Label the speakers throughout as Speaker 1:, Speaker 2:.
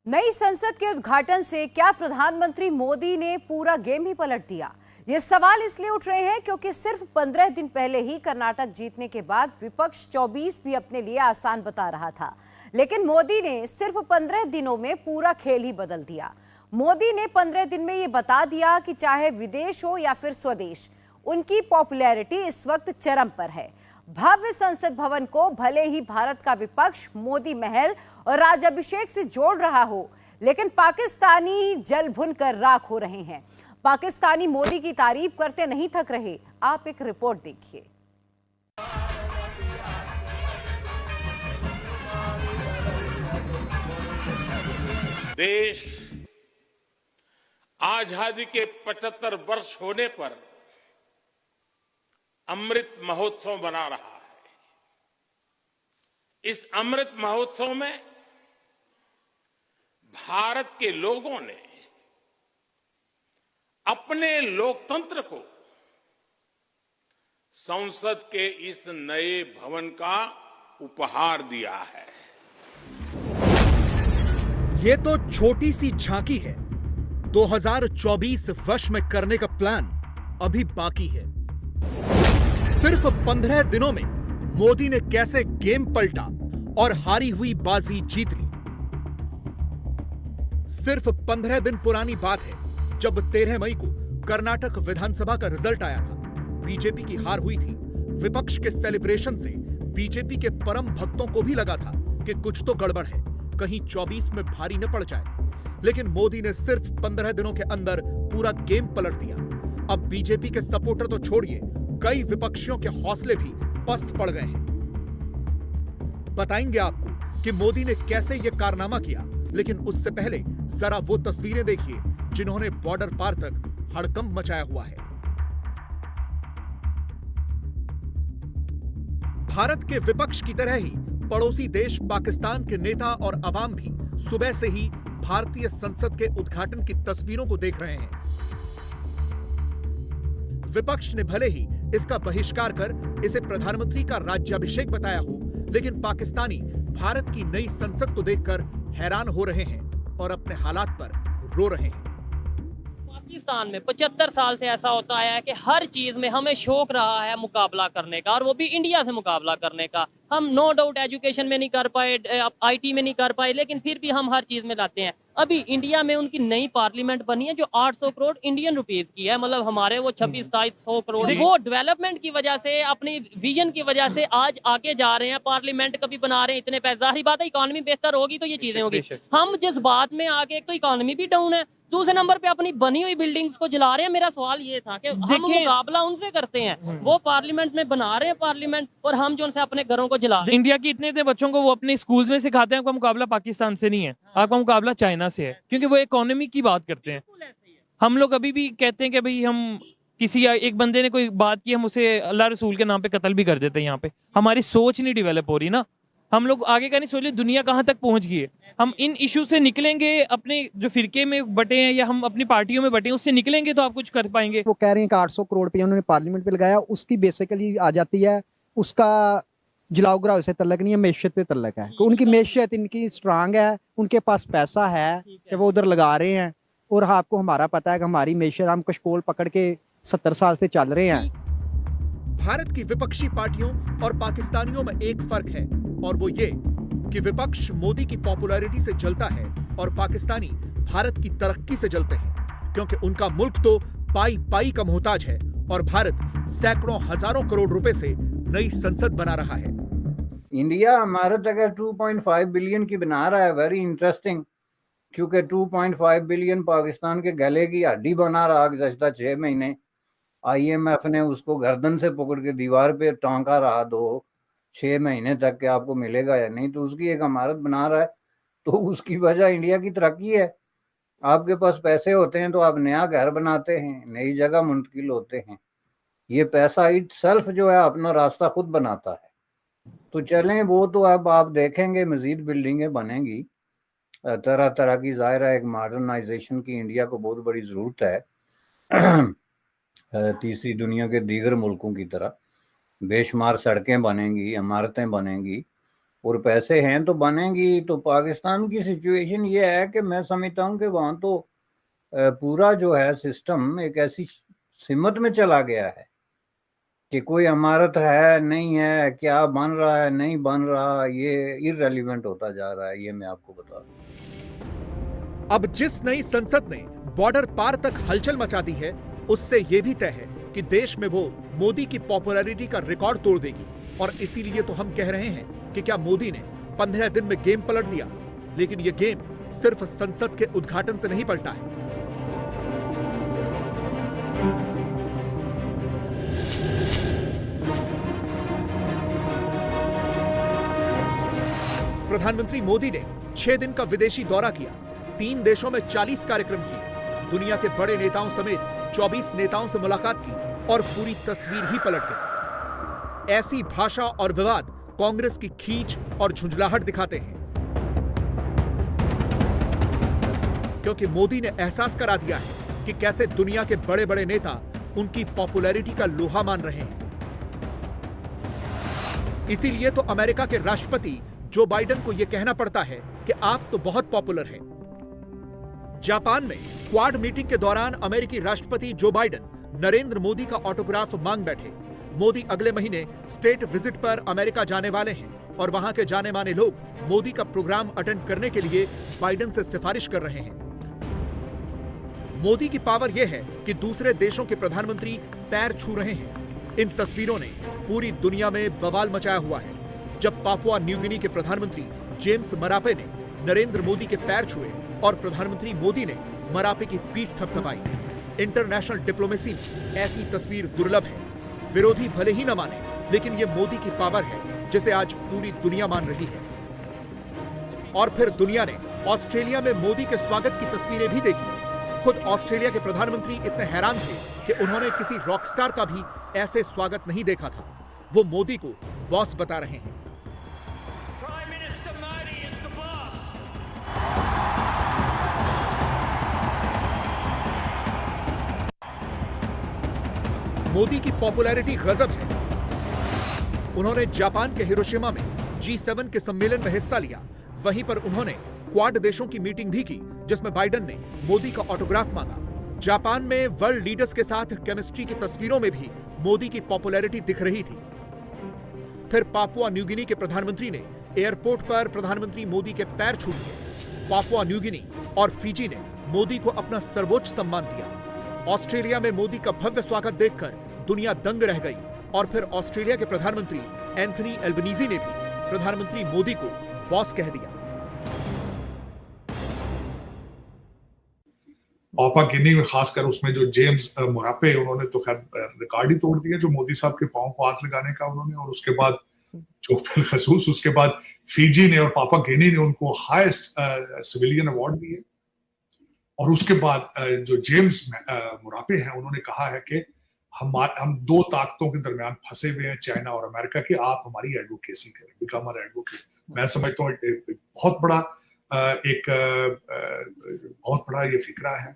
Speaker 1: नई संसद के उद्घाटन से क्या प्रधानमंत्री मोदी ने पूरा गेम ही पलट दिया? ये सवाल इसलिए उठ रहे हैं क्योंकि सिर्फ 15 दिन पहले ही कर्नाटक जीतने के बाद विपक्ष 24 भी अपने लिए आसान बता रहा था, लेकिन मोदी ने सिर्फ 15 दिनों में पूरा खेल ही बदल दिया। मोदी ने 15 दिन में ये बता दिया कि चाहे विदेश हो या फिर स्वदेश, उनकी पॉपुलैरिटी इस वक्त चरम पर है। भव्य संसद भवन को भले ही भारत का विपक्ष मोदी महल और राज्याभिषेक से जोड़ रहा हो, लेकिन पाकिस्तानी जल भुन कर राख हो रहे हैं। पाकिस्तानी मोदी की तारीफ करते नहीं थक रहे। आप एक रिपोर्ट देखिए।
Speaker 2: देश आजादी के 75 वर्ष होने पर अमृत महोत्सव मना रहा है। इस अमृत महोत्सव में भारत के लोगों ने अपने लोकतंत्र को संसद के इस नए भवन का उपहार दिया है।
Speaker 3: ये तो छोटी सी झांकी है। 2024 वर्ष में करने का प्लान अभी बाकी है। सिर्फ 15 दिनों में मोदी ने कैसे गेम पलटा और हारी हुई बाजी जीत ली। सिर्फ 15 दिन पुरानी बात है जब 13 मई को कर्नाटक विधानसभा का रिजल्ट आया था। बीजेपी की हार हुई थी। विपक्ष के सेलिब्रेशन से बीजेपी के परम भक्तों को भी लगा था कि कुछ तो गड़बड़ है, कहीं 24 में भारी न पड़ जाए। लेकिन मोदी ने सिर्फ 15 दिनों के अंदर पूरा गेम पलट दिया। अब बीजेपी के सपोर्टर तो छोड़िए, कई विपक्षियों के हौसले भी पस्त पड़ गए हैं। बताएंगे आपको कि मोदी ने कैसे यह कारनामा किया, लेकिन उससे पहले जरा वो तस्वीरें देखिए जिन्होंने बॉर्डर पार तक हड़कंप मचाया हुआ है। भारत के विपक्ष की तरह ही पड़ोसी देश पाकिस्तान के नेता और अवाम भी सुबह से ही भारतीय संसद के उद्घाटन की तस्वीरों को देख रहे हैं। विपक्ष ने भले ही इसका बहिष्कार कर इसे प्रधानमंत्री का राज्याभिषेक बताया हो, लेकिन पाकिस्तानी भारत की नई संसद को देखकर हैरान हो रहे हैं और अपने हालात पर रो रहे हैं।
Speaker 4: पाकिस्तान में 75 साल से ऐसा होता आया है कि हर चीज में हमें शौक रहा है मुकाबला करने का, और वो भी इंडिया से मुकाबला करने का। हम नो डाउट एजुकेशन में नहीं कर पाए, आईटी में नहीं कर पाए, लेकिन फिर भी हम हर चीज में लाते हैं। अभी इंडिया में उनकी नई पार्लियामेंट बनी है जो 800 करोड़ इंडियन रुपीस की है, मतलब हमारे वो 26-2700 करोड़। वो डेवलपमेंट की वजह से, अपनी विजन की वजह से आज आगे जा रहे हैं। पार्लियामेंट कभी बना रहे हैं इतने पैसे, जाहिर बात है इकोनॉमी बेहतर होगी तो ये चीजें होगी। हम जिस बात में आगे, एक तो इकोनॉमी भी डाउन है, दूसरे नंबर पे अपनी बनी हुई बिल्डिंग्स को जला रहे हैं। मेरा सवाल ये था कि हम मुकाबला उनसे करते हैं, वो पार्लियामेंट में बना रहे हैं पार्लियामेंट, और हम जो उनसे अपने घरों को जला रहे हैं।
Speaker 5: इंडिया के इतने इतने बच्चों को वो अपने स्कूल्स में सिखाते हैं आपका मुकाबला पाकिस्तान से नहीं है, आपका मुकाबला चाइना से है, क्योंकि वो इकोनॉमी की बात करते हैं। हम लोग अभी भी कहते हैं कि भाई हम किसी एक बंदे ने कोई बात की, हम उसे अल्लाह रसूल के नाम पे कत्ल भी कर देते हैं। यहाँ पे हमारी सोच नहीं डेवलप हो रही ना, हम लोग आगे का नहीं सोच रहे दुनिया कहाँ तक पहुंच गई है। हम इन इशू से निकलेंगे, अपने जो फिरके में बटे हैं या हम अपनी पार्टियों में बटे हैं उससे निकलेंगे तो आप कुछ कर पाएंगे।
Speaker 6: वो कह रहे हैं कि 800 करोड़ रुपया उन्होंने पार्लियामेंट पे लगाया, उसकी बेसिकली आ जाती है, उसका जलाओ से तल्लक नहीं है, मैशियत से तल्लक है। तो उनकी मैशियत इनकी स्ट्रांग है, उनके पास पैसा है कि वो उधर लगा रहे हैं। और आपको हमारा पता है कि हमारी मैशियत, हम कशकोल पकड़ के 70 साल से चल रहे हैं।
Speaker 3: भारत की विपक्षी पार्टियों और पाकिस्तानियों में एक फर्क है, और वो ये कि विपक्ष मोदी की पॉपुलैरिटी से जलता है और पाकिस्तानी भारत की तरक्की से जलते हैं, क्योंकि उनका मुल्क तो पाई पाई का मोहताज है और भारत सैकड़ों हजारों करोड़ रुपए से नई संसद बना रहा है।
Speaker 7: इंडिया भारत अगर 2.5 बिलियन की बना रहा है, वेरी इंटरेस्टिंग, क्योंकि 2.5 बिलियन पाकिस्तान के गले की हड्डी बना रहा गुज़श्ता 6 महीने। IMF ने उसको गर्दन से पकड़ के दीवार पे टांका रहा 6 महीने तक के आपको मिलेगा या नहीं, तो उसकी एक इमारत बना रहा है। तो उसकी वजह इंडिया की तरक्की है। आपके पास पैसे होते हैं तो आप नया घर बनाते हैं, नई जगह मुंतकिल होते हैं। ये पैसा इट सेल्फ जो है अपना रास्ता खुद बनाता है। तो चलें, वो तो अब आप देखेंगे मजीद बिल्डिंगें बनेंगी तरह तरह की। जाहिर है एक मॉडर्नाइजेशन की इंडिया को बहुत बड़ी ज़रूरत है। तीसरी दुनिया के दीगर मुल्कों की तरह बेशुमार सड़कें बनेंगी, इमारतें बनेंगी, और पैसे हैं तो बनेंगी। तो पाकिस्तान की सिचुएशन ये है कि मैं समझता हूँ कि वहाँ तो पूरा जो है सिस्टम एक ऐसी सिमत में चला गया है कि कोई इमारत है नहीं है, क्या बन रहा है नहीं बन रहा, ये इररेलेवेंट होता जा रहा है। ये मैं आपको बता दूं।
Speaker 3: अब जिस नई संसद ने बॉर्डर पार तक हलचल मचा दी है, उससे यह भी तय है कि देश में वो मोदी की पॉपुलैरिटी का रिकॉर्ड तोड़ देगी। और इसीलिए तो हम कह रहे हैं कि क्या मोदी ने 15 दिन में गेम पलट दिया? लेकिन यह गेम सिर्फ संसद के उद्घाटन से नहीं पलटा है। प्रधानमंत्री मोदी ने 6 दिन का विदेशी दौरा किया, 3 देशों में 40 कार्यक्रम किए, दुनिया के बड़े नेताओं समेत 24 नेताओं से मुलाकात की और पूरी तस्वीर ही पलट गई। ऐसी भाषा और विवाद कांग्रेस की खींच और झुंझलाहट दिखाते हैं, क्योंकि मोदी ने एहसास करा दिया है कि कैसे दुनिया के बड़े बड़े नेता उनकी पॉपुलैरिटी का लोहा मान रहे हैं। इसीलिए तो अमेरिका के राष्ट्रपति जो बाइडेन को यह कहना पड़ता है कि आप तो बहुत पॉपुलर हैं। जापान में क्वाड मीटिंग के दौरान अमेरिकी राष्ट्रपति जो बाइडेन नरेंद्र मोदी का ऑटोग्राफ मांग बैठे। मोदी अगले महीने स्टेट विजिट पर अमेरिका जाने वाले हैं और वहां के जाने माने लोग मोदी का प्रोग्राम अटेंड करने के लिए बाइडेन से सिफारिश कर रहे हैं। मोदी की पावर यह है कि दूसरे देशों के प्रधानमंत्री पैर छू रहे हैं। इन तस्वीरों ने पूरी दुनिया में बवाल मचाया हुआ है। जब पापुआ न्यू गिनी के प्रधानमंत्री जेम्स मरापे ने नरेंद्र मोदी के पैर छुए और प्रधानमंत्री मोदी ने मरापे की पीठ थपथपाई। इंटरनेशनल डिप्लोमेसी में ऐसी तस्वीर दुर्लभ है। विरोधी भले ही न माने, लेकिन यह मोदी की पावर है जिसे आज पूरी दुनिया मान रही है। और फिर दुनिया ने ऑस्ट्रेलिया में मोदी के स्वागत की तस्वीरें भी देखी। खुद ऑस्ट्रेलिया के प्रधानमंत्री इतने हैरान थे कि उन्होंने किसी रॉकस्टार का भी ऐसे स्वागत नहीं देखा था। वो मोदी को बॉस बता रहे हैं। मोदी की पॉपुलैरिटी गजब है। उन्होंने जापान के हिरोशिमा में G7 के सम्मेलन में हिस्सा लिया। वहीं पर उन्होंने क्वाड देशों की मीटिंग भी की, जिसमें बाइडेन ने मोदी का ऑटोग्राफ मांगा। जापान में वर्ल्ड लीडर्स के साथ केमिस्ट्री की तस्वीरों में भी मोदी की पॉपुलैरिटी दिख रही थी। फिर पापुआ न्यू गिनी के प्रधानमंत्री ने एयरपोर्ट पर प्रधानमंत्री मोदी के पैर छू लिए। पापुआ न्यू गिनी और फिजी ने मोदी को अपना सर्वोच्च सम्मान दिया। ऑस्ट्रेलिया में मोदी का भव्य स्वागत देखकर दुनिया दंग रह गई। और फिर ऑस्ट्रेलिया के प्रधानमंत्री एंथनी एल्बनीजी ने भी प्रधानमंत्री मोदी को बॉस कह दिया।
Speaker 8: पापुआ गिनी में खासकर उसमें जो जेम्स मोरापे, उन्होंने तो खैर रिकॉर्ड ही तोड़ दिया जो मोदी साहब के पांव को हाथ लगाने का उन्होंने। और उसके बाद जो बिलखसूस उसके बाद फिजी ने और पापुआ गिनी ने उनको हाईएस्ट सिविलियन अवार्ड दिए। और उसके बाद जो जेम्स मोरापे हैं, उन्होंने कहा है कि हम दो ताकतों के दरमियान फंसे हुए हैं, चाइना और अमेरिका की, आप हमारी एडवोकेसी करें, बिकम आवर एडवोकेट। मैं समझता हूँ बहुत बड़ा ये फिक्रा है।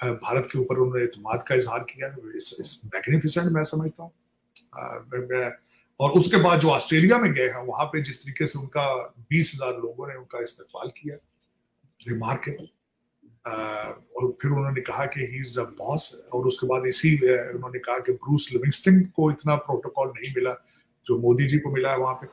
Speaker 8: भारत के ऊपर उन्होंने एतमाद का इजहार किया, इस मैग्निफिसेंट मैं समझता हूँ। और उसके बाद जो ऑस्ट्रेलिया में गए हैं, वहां पे जिस तरीके से उनका 20,000 लोगों ने उनका इस्तकबाल किया, रिमार्केबल। और फिर उन्होंने कहा कि ही इज अ बॉस। और उसके बाद उन्होंने कहा कि ब्रूस लिविंगस्टन को इतना प्रोटोकॉल नहीं मिला जो मोदी जी को मिला है वहां पे।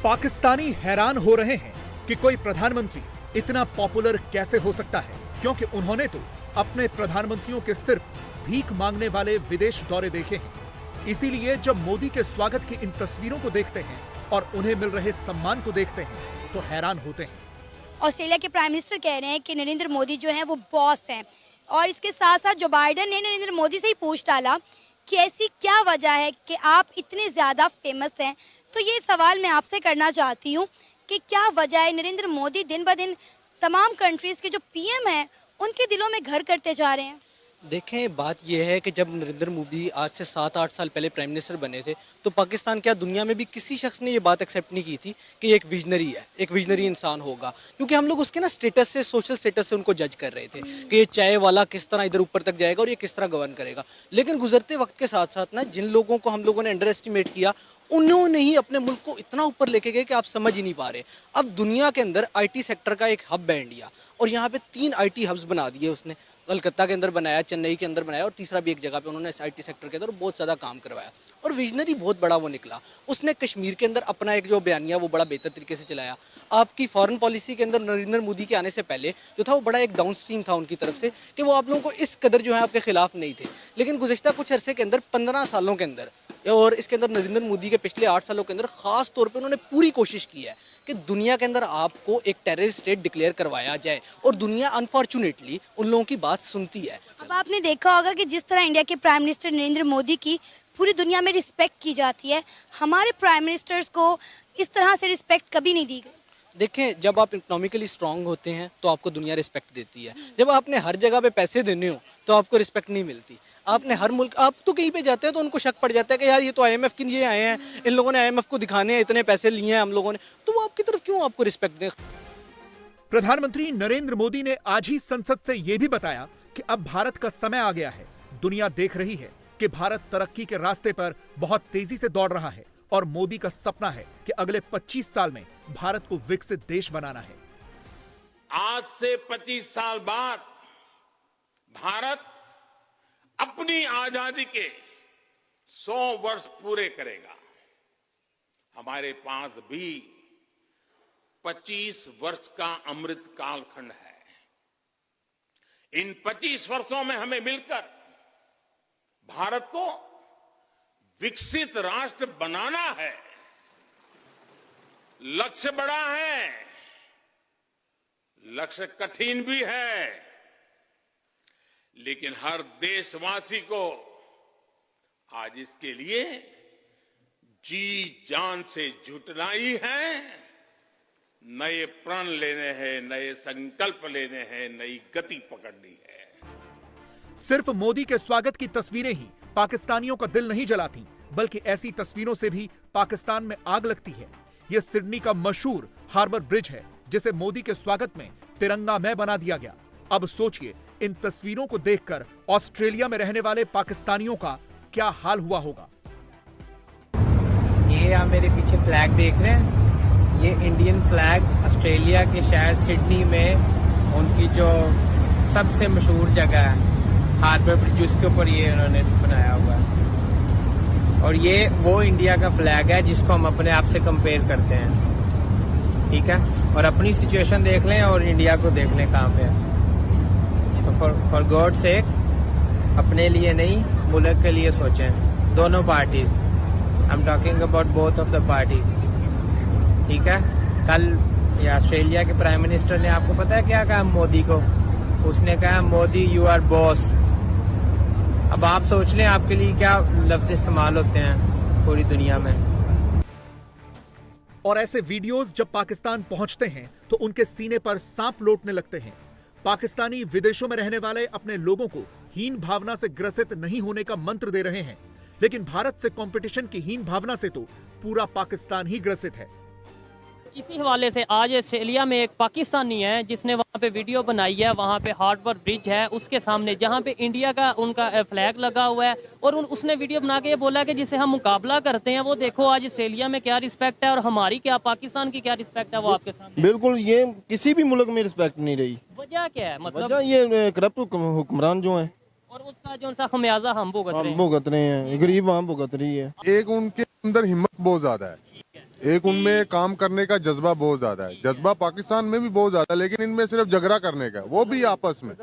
Speaker 3: पाकिस्तानी हैरान हो रहे हैं कि कोई प्रधानमंत्री इतना पॉपुलर कैसे हो सकता है, क्योंकि उन्होंने तो अपने प्रधानमंत्रियों के सिर्फ भीख मांगने वाले विदेश दौरे देखे हैं। इसीलिए जब मोदी के स्वागत की इन तस्वीरों को देखते हैं और उन्हें मिल रहे सम्मान को देखते हैं तो हैरान होते हैं।
Speaker 9: ऑस्ट्रेलिया के प्राइम मिनिस्टर कह रहे हैं कि नरेंद्र मोदी जो हैं वो बॉस हैं, और इसके साथ साथ जो बाइडेन ने नरेंद्र मोदी से ही पूछ डाला कि ऐसी क्या वजह है कि आप इतने ज़्यादा फेमस हैं। तो ये सवाल मैं आपसे करना चाहती हूँ कि क्या वजह है नरेंद्र मोदी दिन ब दिन तमाम कंट्रीज़ के जो पीएम हैं उनके दिलों में घर करते जा रहे हैं।
Speaker 10: देखें, बात यह है कि जब नरेंद्र मोदी आज से 7-8 साल पहले प्राइम मिनिस्टर बने थे तो पाकिस्तान क्या दुनिया में भी किसी शख्स ने ये बात एक्सेप्ट नहीं की थी कि एक विजनरी है, एक विजनरी इंसान होगा, क्योंकि हम लोग उसके ना स्टेटस से, सोशल स्टेटस से उनको जज कर रहे थे कि ये चाय वाला किस तरह इधर ऊपर तक जाएगा और ये किस तरह गवर्न करेगा। लेकिन गुजरते वक्त के साथ साथ ना जिन लोगों को हम लोगों ने अंडर एस्टिमेट किया उन्होंने ही अपने मुल्क को इतना ऊपर लेके गए कि आप समझ ही नहीं पा रहे। अब दुनिया के अंदर IT सेक्टर का एक हब है इंडिया, और यहाँ पे 3 IT हब्स बना दिए उसने। कलकत्ता के अंदर बनाया, चेन्नई के अंदर बनाया, और तीसरा भी एक जगह पे उन्होंने IT सेक्टर के अंदर बहुत ज़्यादा काम करवाया, और विजनरी बहुत बड़ा वो निकला। उसने कश्मीर के अंदर अपना एक जो बयानिया वो बड़ा बेहतर तरीके से चलाया। आपकी फॉरेन पॉलिसी के अंदर नरेंद्र मोदी के आने से पहले जो था वो बड़ा एक डाउन स्ट्रीम था उनकी तरफ से, कि वो आप लोगों को इस कदर जो है आपके खिलाफ नहीं थे। लेकिन गुज़श्ता कुछ अरसे के अंदर 15 सालों के अंदर, और इसके अंदर नरेंद्र मोदी के पिछले 8 सालों के अंदर ख़ास तौर पे उन्होंने पूरी कोशिश की है कि दुनिया के अंदर आपको एक टेररिस्ट स्टेट डिक्लेयर करवाया जाए, और दुनिया अनफॉर्चुनेटली उन लोगों की बात सुनती है।
Speaker 9: अब आपने देखा होगा कि जिस तरह इंडिया के प्राइम मिनिस्टर नरेंद्र मोदी की पूरी दुनिया में रिस्पेक्ट की जाती है, हमारे प्राइम मिनिस्टर्स को इस तरह से रिस्पेक्ट कभी नहीं दी गई।
Speaker 10: देखें, जब आप इकोनॉमिकली स्ट्रांग होते हैं तो आपको दुनिया रिस्पेक्ट देती है। जब आपने हर जगह पे पैसे देने हो तो आपको रिस्पेक्ट नहीं मिलती। आपने हर मुल्क, आप तो कहीं पे जाते हैं तो उनको शक पड़ जाता है कि यार ये तो IMF के लिए आए हैं, इन लोगों ने IMF को दिखाने हैं, इतने पैसे लिए हैं हम लोगों ने, तो वो आपकी तरफ क्यों आपको रिस्पेक्ट दें।
Speaker 3: प्रधानमंत्री नरेंद्र मोदी ने आज ही संसद से यह भी बताया कि अब भारत का समय आ गया है। दुनिया देख रही है कि भारत तरक्की के रास्ते पर बहुत तेजी से दौड़ रहा है, और मोदी का सपना है कि अगले 25 साल में भारत को विकसित देश बनाना है।
Speaker 2: आज से 25 साल बाद भारत अपनी आजादी के 100 वर्ष पूरे करेगा। हमारे पास भी 25 वर्ष का अमृत कालखंड है। इन 25 वर्षों में हमें मिलकर भारत को विकसित राष्ट्र बनाना है। लक्ष्य बड़ा है, लक्ष्य कठिन भी है, लेकिन हर देशवासी को आज इसके लिए जी जान से जुटना ही है। नए प्रण लेने हैं, नए संकल्प लेने हैं, नई गति पकड़नी है।
Speaker 3: सिर्फ मोदी के स्वागत की तस्वीरें ही पाकिस्तानियों का दिल नहीं जलाती, बल्कि ऐसी तस्वीरों से भी पाकिस्तान में आग लगती है। यह सिडनी का मशहूर हार्बर ब्रिज है, जिसे मोदी के स्वागत में तिरंगामय बना दिया गया। अब सोचिए, इन तस्वीरों को देखकर ऑस्ट्रेलिया में रहने वाले पाकिस्तानियों का क्या हाल हुआ होगा।
Speaker 11: ये आप मेरे पीछे फ्लैग देख रहे हैं, ये इंडियन फ्लैग ऑस्ट्रेलिया के शहर सिडनी में उनकी जो सबसे मशहूर जगह है हार्बर ब्रिज, उसके ऊपर ये उन्होंने बनाया हुआ है। और ये वो इंडिया का फ्लैग है जिसको हम अपने आप से कंपेयर करते हैं, ठीक है। और अपनी सिचुएशन देख लें और इंडिया को देख लें कहाँ पे है। तो फॉर गॉड सेक अपने लिए नहीं, मुल्क के लिए सोचें। दोनों parties, I am talking about both of the parties, ठीक है। कल ये ऑस्ट्रेलिया के प्राइम मिनिस्टर ने, आपको पता है क्या कहा मोदी को? उसने कहा मोदी यू आर बॉस। अब आप सोच लें आपके लिए क्या लफ्ज इस्तेमाल होते हैं पूरी दुनिया में।
Speaker 3: और ऐसे वीडियोस जब पाकिस्तान पहुंचते हैं तो उनके सीने पर सांप लौटने लगते हैं। पाकिस्तानी विदेशों में रहने वाले अपने लोगों को हीन भावना से ग्रसित नहीं होने का मंत्र दे रहे हैं, लेकिन भारत से कंपटीशन की हीन भावना से तो पूरा पाकिस्तान ही ग्रसित है।
Speaker 4: इसी हवाले से आज ऑस्ट्रेलिया में एक पाकिस्तानी है जिसने वहाँ पे वीडियो बनाई है। वहाँ पे हार्बर ब्रिज है, उसके सामने जहाँ पे इंडिया का उनका फ्लैग लगा हुआ है, और उसने वीडियो बना के ये बोला कि जिसे हम मुकाबला करते हैं वो देखो आज ऑस्ट्रेलिया में क्या रिस्पेक्ट है और हमारी क्या, पाकिस्तान की क्या रिस्पेक्ट है वो आपके सामने।
Speaker 12: बिल्कुल, ये किसी भी मुल्क में रिस्पेक्ट नहीं रही।
Speaker 4: वजह क्या है? मतलब
Speaker 12: वजह ये करप्ट हुक्मरान जो है,
Speaker 4: और उसका जो सा खमियाजा हम
Speaker 12: भुगत रहे हैं, गरीब वहाँ भुगत रही है।
Speaker 13: एक उनके अंदर हिम्मत बहुत ज्यादा है, एक उनमें काम करने का जज्बा बहुत ज्यादा है। जज्बा पाकिस्तान में भी बहुत ज्यादा है, लेकिन इनमें सिर्फ झगड़ा करने का, वो भी आपस में,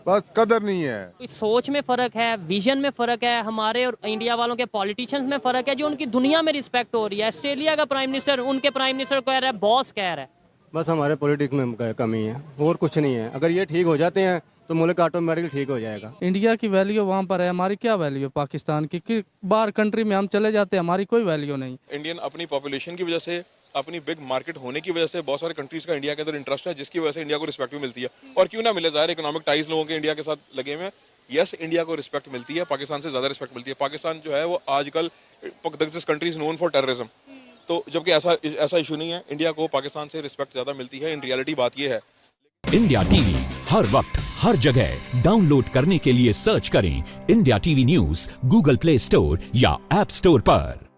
Speaker 13: बस कदर नहीं है।
Speaker 4: सोच में फर्क है, विजन में फर्क है, हमारे और इंडिया वालों के पॉलिटिशियंस में फर्क है, जो उनकी दुनिया में रिस्पेक्ट हो रही है। ऑस्ट्रेलिया का प्राइम मिनिस्टर उनके प्राइम मिनिस्टर कह रहा है, बॉस कह रहा है।
Speaker 14: बस हमारे पॉलिटिक्स में कमी है और कुछ नहीं है। अगर ये ठीक हो जाते हैं तो मुल्क ऑटोमेटिकली ठीक हो जाएगा।
Speaker 15: इंडिया की वैल्यू वहाँ पर है, हमारी क्या वैल्यू पाकिस्तान की? कि बाहर कंट्री में हम चले जाते हैं, हमारी कोई वैल्यू नहीं।
Speaker 16: इंडियन अपनी पॉपुलेशन की वजह से, अपनी बिग मार्केट होने की वजह से बहुत सारे कंट्रीज का इंडिया के अंदर इंटरेस्ट है, जिसकी वजह से इंडिया को रिस्पेक्ट भी मिलती है। और क्यों ना मिले, ज़ाहिर इकोनॉमिक टाइज लोगों के इंडिया के साथ लगे हुए हैं। यस, इंडिया को रिस्पेक्ट मिलती है, पाकिस्तान से ज़्यादा रिस्पेक्ट मिलती है। पाकिस्तान जो है वो आजकल this country is known for terrorism, तो जबकि ऐसा इशू नहीं है। इंडिया को पाकिस्तान से रिस्पेक्ट ज़्यादा मिलती है। इन रियलिटी बात ये है।
Speaker 17: इंडिया टीवी हर वक्त हर जगह डाउनलोड करने के लिए सर्च करें India TV news Google play store या ऐप स्टोर पर।